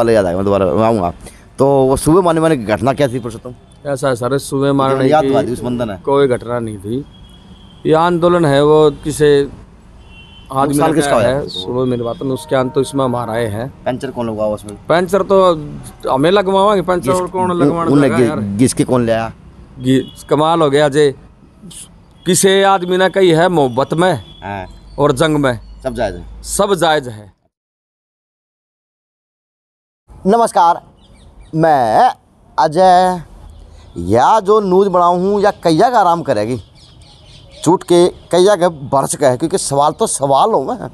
वाले याद आएगा, मैं दोबारा आऊँगा। तो वो सुबह मारने की घटना क्या थी पुरुषोत्तम? ऐसा है सर, सुबह मारने याद की वादी उस बंधन है, कोई घटना नहीं थी। ये आंदोलन है वो किसी आदमी नुकसान ने किसका किया होया? है, सुबह मेरी बात में उसके अंत तो इसमें हमारा ये है। पंचर कौन लगवाओ उसमें? पंचर तो हमें लगवाओगे, पंचर और कौन लगवाना यार। घिस के कौन ले आया? कमाल हो गया जे, किसी आदमी ने कही है मोहब्बत में और जंग में सब जायज है, सब जायज है। नमस्कार, मैं अजय। या जो न्यूज़ बनाऊँ हूँ या कैया का आराम करेगी, छूट के कैया के बरस का है, क्योंकि सवाल तो सवाल हो मैं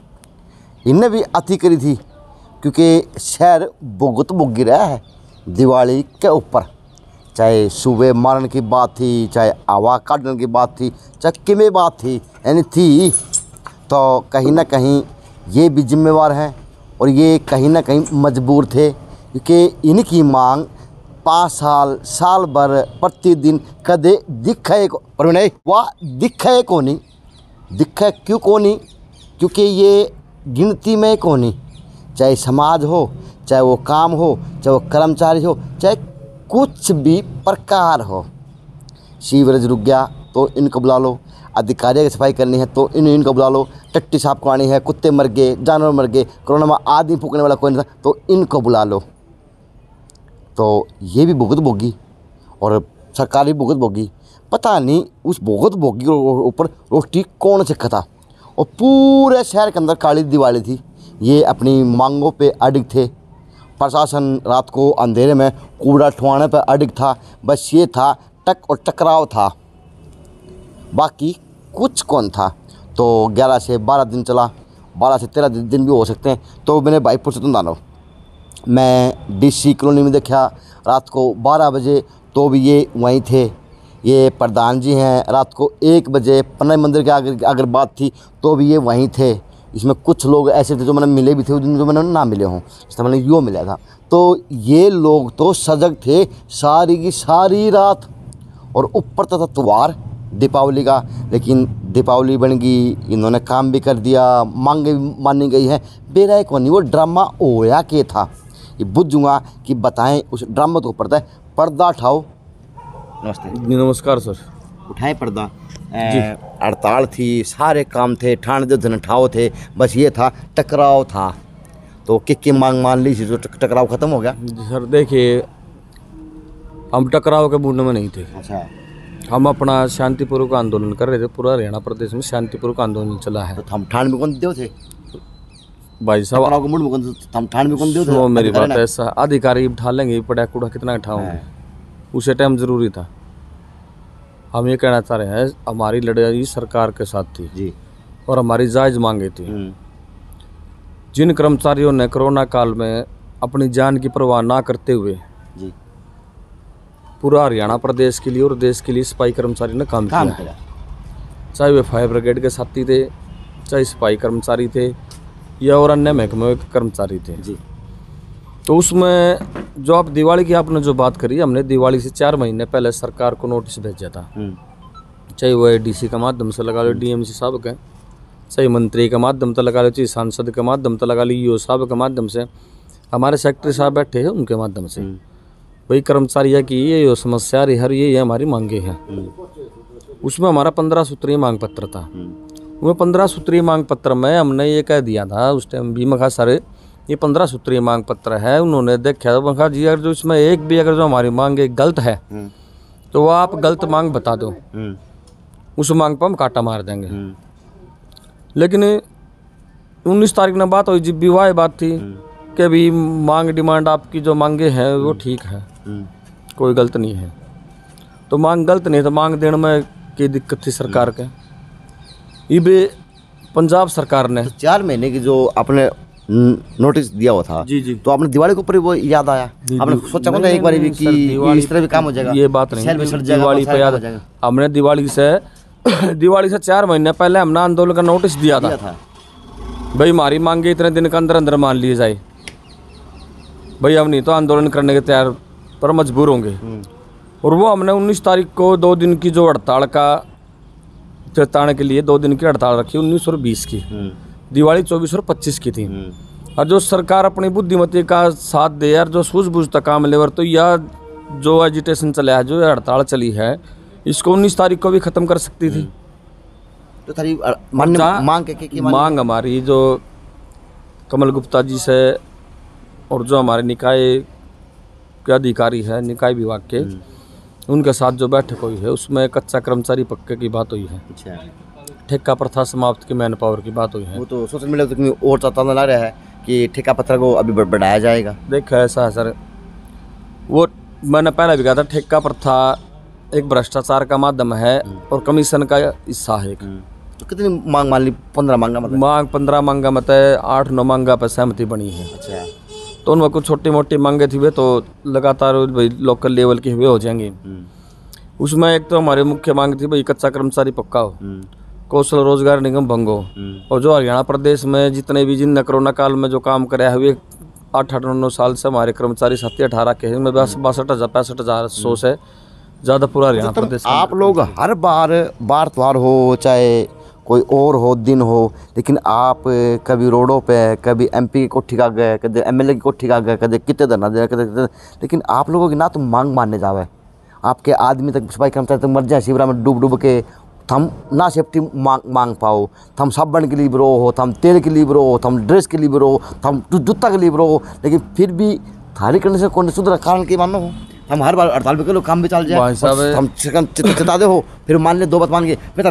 इनने भी अति करी थी, क्योंकि शहर भुगत भुग रहा है दिवाली के ऊपर। चाहे सुबह मारने की बात थी, चाहे हवा काटने की बात थी, चाहे किमें बात थी, यानी थी, तो कहीं ना कहीं ये भी जिम्मेवार हैं और ये कहीं ना कहीं मजबूर थे, क्योंकि इनकी मांग 5 साल भर प्रतिदिन कदे दिखे पर नहीं वह दिखे को नहीं, दिखे क्यों को नहीं, क्योंकि ये गिनती में को नहीं। चाहे समाज हो, चाहे वो काम हो, चाहे वो कर्मचारी हो, चाहे कुछ भी प्रकार हो। सीवरेज रुक गया तो इनको बुला लो, अधिकारियों की सफाई करनी है तो इनको बुला लो, टट्टी साफ करानी है, कुत्ते मर गए, जानवर मर गए, कोरोना में आदमी फूकने वाला कोई नहीं था तो इनको बुला लो। तो ये भी भुगत भोगी और सरकार भी भुगत भोगी। पता नहीं उस भुगत भोगी के ऊपर रोटी कौन सिक्का था, और पूरे शहर के अंदर काली दिवाली थी। ये अपनी मांगों पे अडिग थे। प्रशासन रात को अंधेरे में कूड़ा ठुआने पे अडिग था। बस ये था टक और टकराव था, बाकी कुछ कौन था। तो 11 से 12 दिन चला, 12 से 13 दिन भी हो सकते हैं। तो मैंने भाई पुरुषोत्तम दानव मैं डीसी कॉलोनी में देखा रात को 12 बजे, तो भी ये वहीं थे। ये प्रधान जी हैं, रात को 1 बजे पन्ना मंदिर के अगर बात थी तो भी ये वहीं थे। इसमें कुछ लोग ऐसे थे जो मैंने मिले भी थे, जो मैंने ना मिले हों, इसमें मैंने यो मिला था। तो ये लोग तो सजग थे सारी की सारी रात, और ऊपर था त्यौहार दीपावली का। लेकिन दीपावली बन गई, इन्होंने काम भी कर दिया, मांगे भी मानी गई है। बेराय को नहीं वो ड्रामा होया के था, ये बुझूँगा कि बताएं उस ड्रामा के ऊपर था। पर्दा उठाओ। नमस्ते। नमस्कार सर। उठाएं पर्दा। हड़ताल थी, सारे काम थे, ठाण जो धन ठाव थे, बस ये था टकराव था। तो किक मांग मान ली थी, जो टकराव खत्म हो गया। सर देखिए, हम टकराव के बूंद में नहीं थे। अच्छा, हम अपना शांतिपूर्वक आंदोलन कर रहे थे। पूरा हरियाणा प्रदेश में शांतिपूर्वक आंदोलन चला है। तो हम ठाण में कौन देव थे भाई साहब? हम ठाण में कौन देव थे? वो मेरी बात ऐसा, अधिकारी उठा लेंगे, पड़ा कूड़ा कितना उठाओगे, उसे टाइम जरूरी था। हम ये कहना चाह रहे हैं, हमारी लड़ाई सरकार के साथ थी जी, और हमारी जायज़ मांगे थी। जिन कर्मचारियों ने कोरोना काल में अपनी जान की परवाह ना करते हुए जी पूरा हरियाणा प्रदेश के लिए और देश के लिए सफाई कर्मचारी ने काम किया, चाहे वे फायर ब्रिगेड के साथी थे, चाहे सफाई कर्मचारी थे, या और अन्य महकमे के कर्मचारी थे जी। तो उसमें जो आप दिवाली की आपने जो बात करी, हमने दिवाली से 4 महीने पहले सरकार को नोटिस भेजा था। चाहे वह डीसी का माध्यम से लगा लो, डीएमसी साहब के, चाहे मंत्री का माध्यम से लगा लो, चाहे सांसद के माध्यम से लगा लो, ईओ साहब के माध्यम से, हमारे सेक्रेटरी साहब बैठे हैं उनके माध्यम से, भाई कर्मचारियों की ये समस्या रही हर ये हमारी मांगे हैं। उसमें हमारा 15 सूत्रीय मांग पत्र था। वो 15 सूत्रीय मांग पत्र में हमने ये कह दिया था उस टाइम भी, मखा सर ये 15 सूत्रीय मांग पत्र है। उन्होंने देखा, मखा जी अगर जो इसमें एक भी अगर जो हमारी मांग गलत है तो वो आप गलत मांग बता दो, उस मांग पर हम कांटा मार देंगे। लेकिन 19 तारीख में बात हुई, जब भी वह बात थी कि अभी मांग डिमांड आपकी जो मांगे हैं वो ठीक है, कोई गलत नहीं है। तो मांग गलत नहीं, तो मांग देने में की दिक्कत थी सरकार के। ये पंजाब सरकार ने 4 महीने की जो आपने नोटिस दिया हुआ था जी, तो आपने दिवाली के ऊपर वो याद आया, आपने सोचा कौन एक बार भी कि इस तरह भी काम हो जाएगा? ये बात नहीं, दिवाली पे याद हमने दिवाली से 4 महीने पहले हमने आंदोलन का नोटिस दिया था। भाई हमारी मांगे इतने दिन के अंदर अंदर मान लिए जाए, भाई हम नहीं तो आंदोलन करने के तैयार पर मजबूर होंगे। और वो हमने 19 तारीख को 2 दिन की जो हड़ताल का चेताने के लिए 2 दिन की हड़ताल रखी, 19 और 20 की। दिवाली 24 और 25 की थी। और जो सरकार अपनी बुद्धिमती का साथ दे यार, जो सूझबूझ तक काम लेवर, तो यह जो एजिटेशन चला है, जो हड़ताल चली है, इसको 19 तारीख को भी ख़त्म कर सकती थी। तो थारी मांग हमारी जो कमल गुप्ता जी से और जो हमारे निकाय के अधिकारी है, निकाय विभाग के, उनके साथ जो बैठक हुई है, उसमें कच्चा कर्मचारी पक्के की बात हुई है। अच्छा, ठेका प्रथा समाप्त की मैन पावर की बात हुई है। वो तो सोशल मीडिया तक में और ताना लग रहा है कि ठेका पत्र को अभी बढ़ाया जाएगा। देखो ऐसा है सर, वो मैंने पहले भी कहा था, ठेका प्रथा एक भ्रष्टाचार का माध्यम है और कमीशन का हिस्सा है। तो कितनी मांग मान ली? 15 मांगा मतलब? मांग 15 मांगा मत है, 8-9 मांगा पर सहमति बनी है। अच्छा, तो उनमें कुछ छोटी मोटी मांगे थी, वे तो लगातार भाई लोकल लेवल की वे हो जाएंगी। उसमें एक तो हमारी मुख्य मांग थी भाई कच्चा कर्मचारी पक्का हो, कौशल रोजगार निगम भंग हो, और जो हरियाणा प्रदेश में जितने भी जिन कोरोना काल में जो काम करे है, वे 8-9 साल से हमारे कर्मचारी 17-18 के हैं, 62,000-65,100 से ज़्यादा पूरा हरियाणा प्रदेश। आप लोग हर बार त्योहार हो चाहे कोई और हो दिन हो, लेकिन आप कभी रोडों पे, कभी एमपी की कोठी का गए, कभी एमएलए की कोठी का गए, कभी कितने धरना दे, लेकिन आप लोगों की ना तो मांग मानने जावे, आपके आदमी तक सफाई कर्मचारी तक मर जाए शिवरा में डूब के, थम ना सेफ्टी मांग पाओ, थम साबुन के लिए ब्रो हो, थम तेल के लिए ब्रो हो, थम ड्रेस के लिए ब्रो हो, थम जूता के लिए ब्रो हो, लेकिन फिर भी थारी करने से कौन सुधरा कारण के मानो हो? हम हर बार हड़ताल पे करो, काम भी चल जाए, हम चिता दे हो, फिर मान ले 2 बात मान के फिर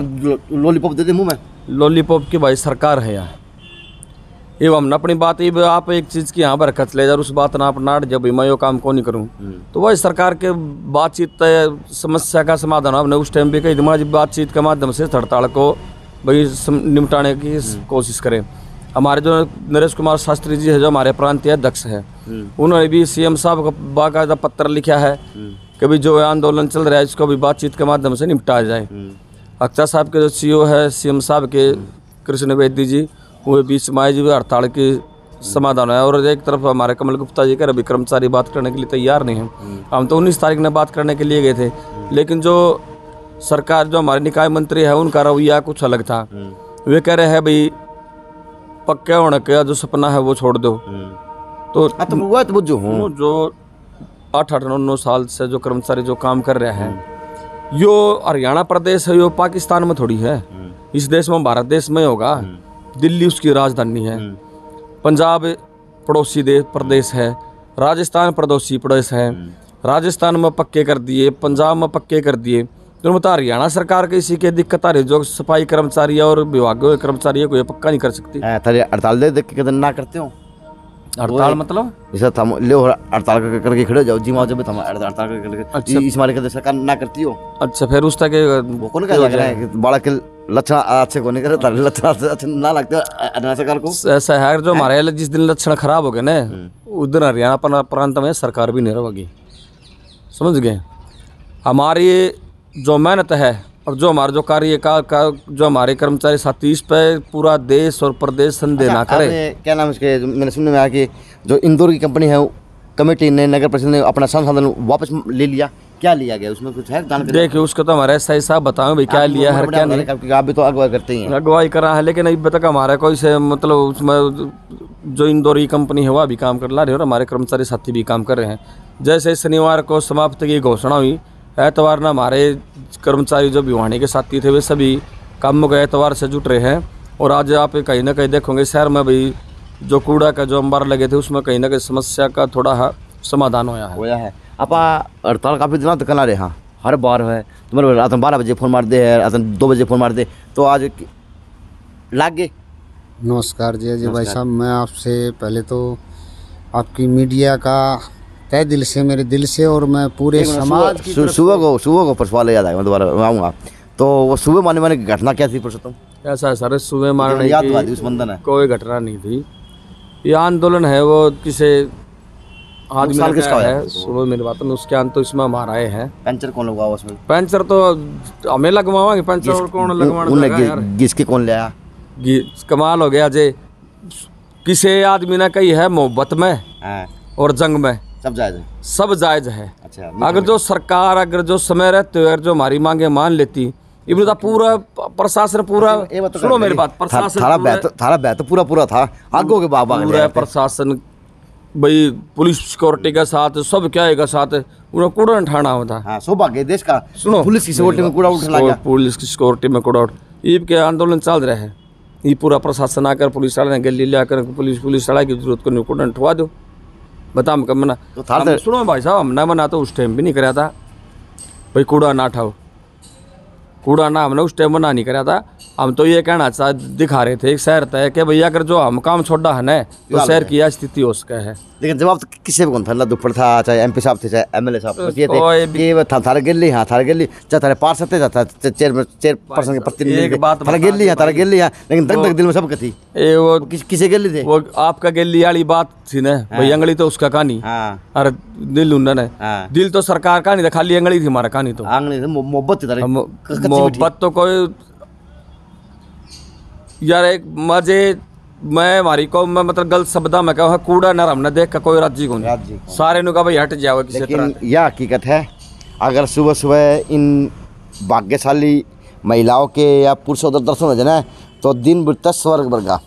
लॉलीपॉप दे दे मुंह में। लॉलीपॉप की भाई सरकार है यहाँ, एवं हमने अपनी बात ये आप एक चीज़ की यहाँ पर रखत ले जा, उस बात ना आप नाट जब मैं यो काम को नहीं करूँ, तो वही सरकार के बातचीत समस्या का समाधान हमने उस टाइम पे कही तुम्हारी बातचीत के माध्यम से हड़ताल को भाई निपटाने की कोशिश करें। हमारे जो नरेश कुमार शास्त्री जी है, जो हमारे प्रांतीय अध्यक्ष है, उन्होंने भी सीएम साहब को बाकायदा पत्र लिखा है कि भाई जो आंदोलन चल रहा है इसको भी बातचीत के माध्यम से निपटाया जाए। अक्ता साहब के जो सीईओ है सीएम साहब के कृष्ण वेदी जी, वो बीच में जी हड़ताल की समाधान है, और एक तरफ हमारे कमल गुप्ता जी का अभी कर्मचारी बात करने के लिए तैयार नहीं है। हम तो 19 तारीख ने बात करने के लिए गए थे, लेकिन जो सरकार जो हमारे निकाय मंत्री है उनका रवैया कुछ अलग था। वे कह रहे हैं भाई पक्के होने का जो सपना है वो छोड़ दो। तो जो 8-9 साल से जो कर्मचारी जो काम कर रहे हैं, यो हरियाणा प्रदेश है, यो पाकिस्तान में थोड़ी है, इस देश में भारत देश में होगा। दिल्ली उसकी राजधानी है, पंजाब पड़ोसी प्रदेश है, राजस्थान पड़ोसी प्रदेश है, राजस्थान में पक्के कर दिए, पंजाब में पक्के कर दिए, तो बता हरियाणा सरकार के इसी के दिक्कत आ रही, जो सफाई कर्मचारी और विभागों के कर्मचारी को ये पक्का नहीं कर सकती। हड़ताल दे देख के ना करते हो? हड़ताल मतलब जैसे थम ले हड़ताल करके खड़े हो जाओ जी, वहाँ जब थम हड़ताल करके, अच्छा इस मारे के सरकार ना करती हो। अच्छा, फिर उस तक वो कौन क्या लग रहा है कि बड़ा के लक्षण अच्छे को नहीं करे, लक्षण अच्छे ना लगते हरियाणा सरकार को? ऐसा है, जो हमारे जिस दिन लक्षण खराब हो गए ना, उस दिन हरियाणा प्रांत में सरकार भी नहीं रहेगी, समझ गए। हमारी जो मेहनत है और जो हमारा जो कार्य का जो हमारे कर्मचारी साथी, इस पे पूरा देश और प्रदेश संदेह ना करे। क्या नाम इसके, मैंने सुनने में आया कि जो इंदौर की कंपनी है, कमेटी ने, नगर परिषद ने अपना संसाधन वापस ले लिया, क्या लिया गया उसमें कुछ है जानकारी? देखिए उसको तो हमारे एसआई साहब बताओ भाई क्या लिया है क्या नहीं। आप भी तो अगवाई करते ही हैं। अगवाई करा है, लेकिन अभी तक हमारा कोई से मतलब उसमें जो इंदौर की कंपनी है वह भी काम कर ला रही है और हमारे कर्मचारी साथी भी काम कर रहे हैं। जैसे शनिवार को समाप्ति की घोषणा हुई, एतवार ना हमारे कर्मचारी जो भिवानी के साथी थे वे सभी कामों के एतवार से जुट रहे हैं। और आज आप कहीं ना कहीं देखोगे शहर में भी जो कूड़ा का जो अंबार लगे थे उसमें कहीं ना कहीं समस्या का थोड़ा समाधान होया है। आप हड़ताल काफ़ी दिनों तक ना रहे, हाँ हर बार है तुम्हारे रात 12 बजे फ़ोन मार दे है, रात 2 बजे फ़ोन मार दे, तो आज लाग गए। नमस्कार जी अजय भाई साहब, मैं आपसे पहले तो आपकी मीडिया का तय दिल से, मेरे दिल से, और मैं पूरे समाज की सुबह को परसवाल याद आएगा, मैं दोबारा आऊँगा। तो वो सुबह मारने की घटना क्या थी पुरुषोत्तम? ऐसा है सर, सुबह मारने याद तो उस बंधन है, कोई घटना नहीं थी। ये आंदोलन है वो किसे आदमी किसका है सुबह मेरी बात में, उसके अंत तो इसमें हमारा आए हैं। पंचर कौन लगवा उसमें? पंचर तो हमें लगवाएंगे, पंचर और कौन लगवाना? किसके कौन लिया? कमाल हो गया जे, किसी आदमी ने कही है मोहब्बत में और जंग में सब जायज है। अच्छा, अगर जो सरकार अगर जो समय रहते हुए जो हमारी मांगे मान लेती इब्रता पूरा प्रशासन पूरा ये बात तो सुनो कर मेरी रही। बात, प्रशासन थारा बैत तो पूरा था, आगो के बाबा पूरा प्रशासन भाई पुलिस सिक्योरिटी के साथ सब क्या है के साथ उन्हें कूड़ा उठाना होता। हाँ, सौभाग्य देश का। सुनो, पुलिस की सिक्योरिटी में कूड़ा उठा लगा। पुलिस की सिक्योरिटी में कूड़ा उठ, ईब के आंदोलन चल रहे हैं, ये पूरा प्रशासन आकर पुलिस वाले गली ले आकर पुलिस वाला की जरूरत को कूड़ा उठवा दो, बता हम कब मना। तो थार सुनो भाई साहब, हम ना मना तो उस टाइम भी नहीं कराया था भाई कूड़ा ना उठाओ, कूड़ा ना हमने उस टाइम मना नहीं कराया था। हम तो ये कहना दिखा रहे थे एक शहर तय कि भैया अगर जो हम काम छोड़ा है ना तो शहर की यह स्थिति हो सका है। लेकिन जवाब तो किसी भी कौन था, अल्लाह दुपड़ था, चाहे एमपी साहब थे, चाहे एमएलए साहब थे, ये कोई थे ये थारा गिल्ली, हाँ थारा गिल्ली, चाहे थारे पार्षद थे, चाहे चेयरपर्सन के प्रतिनिधि, थारा गिल्ली है, थारा गिल्ली है, लेकिन तक दिल में सबका थी। ये वो किसे गिल्ली थे? वो आपका गिल्ली वाली बात थी ना भाई, अंगली तो उसका कहानी। हाँ अरे दिल उन्ना है, हाँ, दिल तो सरकार का नहीं था, खाली अंगली थी हमारा कहानी। तो आंगली से मोहब्बत थी थारे, मोहब्बत तो कोई यार एक मजे मैं हमारी को मैं मतलब गलत शब्दा में कहूँ कूड़ा न हमने देख का कोई राजी को नहीं, सारे नु का भाई हट जाओ किसी तरह। लेकिन यह हकीकत है, अगर सुबह सुबह इन भाग्यशाली महिलाओं के या पुरुषों का दर्शन हो जाए ना तो दिन बीतता स्वर्ग वर्गा,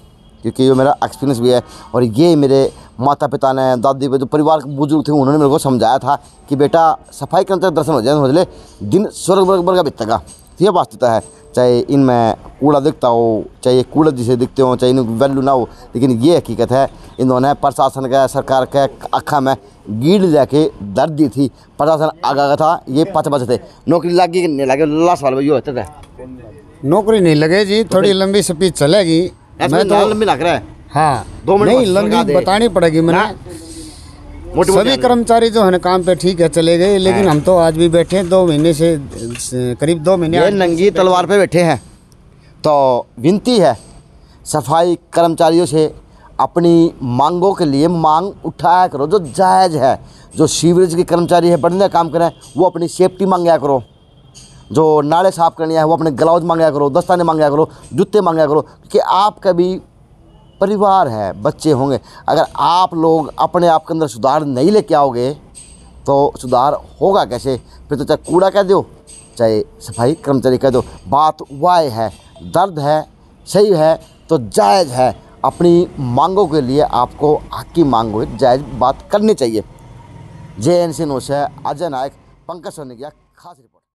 क्योंकि ये मेरा एक्सपीरियंस भी है। और ये मेरे माता पिता ने, दादी जो परिवार के बुजुर्ग थे, उन्होंने मेरे को समझाया था कि बेटा सफाई कर्मचारी दर्शन हो जाए हो जाए दिन स्वर्ग वर्गा बीतेगा। ये वास्तविकता है, चाहे इनमें कूड़ा दिखता हो, चाहे ये कूड़ा जिसे दिखते हो, चाहे इनकी वैल्यू ना हो, लेकिन ये हकीकत है इन्होंने प्रशासन का, सरकार के अखा में गीड़ लेके दर्द दी थी। प्रशासन आगा था, ये पाँच बचे थे, नौकरी लगी नहीं लगे, लास्ट वाले ये होते थे। नौकरी नहीं लगे जी, थोड़ी लंबी स्पीच चलेगी। मैं तो लंबी लग रहा है, हाँ 2 मिनट नहीं लंबी बतानी पड़ेगी मैंने। सभी कर्मचारी जो है काम पे ठीक है चले गए, लेकिन हम तो आज भी बैठे हैं 2 महीने से, करीब 2 महीने ये नंगी तलवार पे बैठे हैं। तो विनती है सफाई कर्मचारियों से, अपनी मांगों के लिए मांग उठाया करो जो जायज़ है। जो सीवरेज के कर्मचारी है बढ़िया काम करें वो अपनी सेफ्टी मांगा करो, जो नाले साफ करनी है वो अपने ग्लव्स मांगा करो, दस्ताने मांगा करो, जूते मांगा करो, क्योंकि आपका भी परिवार है, बच्चे होंगे। अगर आप लोग अपने आप के अंदर सुधार नहीं लेके आओगे तो सुधार होगा कैसे? फिर तो चाहे कूड़ा कह दो चाहे सफाई कर्मचारी कह दो, बात वाय है, दर्द है, सही है तो जायज़ है। अपनी मांगों के लिए आपको हक की मांग हो, जायज़ बात करनी चाहिए। JNC न्यूज़ से अजय नायक, पंकज सोनी की खास रिपोर्ट।